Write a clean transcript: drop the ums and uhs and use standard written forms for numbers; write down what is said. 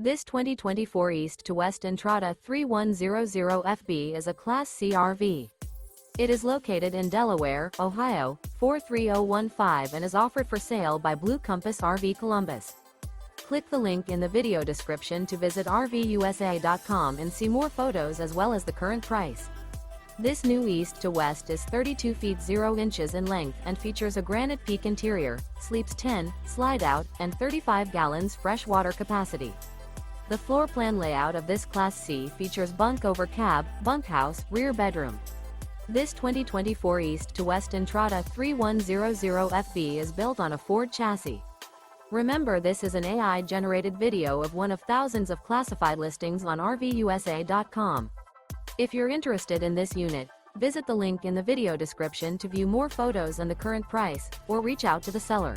This 2024 East to West Entrada 3100FB is a Class C RV. It is located in Delaware, Ohio, 43015 and is offered for sale by Blue Compass RV Columbus. Click the link in the video description to visit RVUSA.com and see more photos as well as the current price. This new East to West is 32 feet 0 inches in length and features a GRANITE PEAK interior, sleeps 10, Slideout, and 35 gallons fresh water capacity. The floor plan layout of this Class C features Bunk Over Cab, Bunkhouse, rear bedroom. This 2024 East to West Entrada 3100FB is built on a Ford chassis. Remember, this is an AI-generated video of one of thousands of classified listings on RVUSA.com. If you're interested in this unit, visit the link in the video description to view more photos and the current price, or reach out to the seller.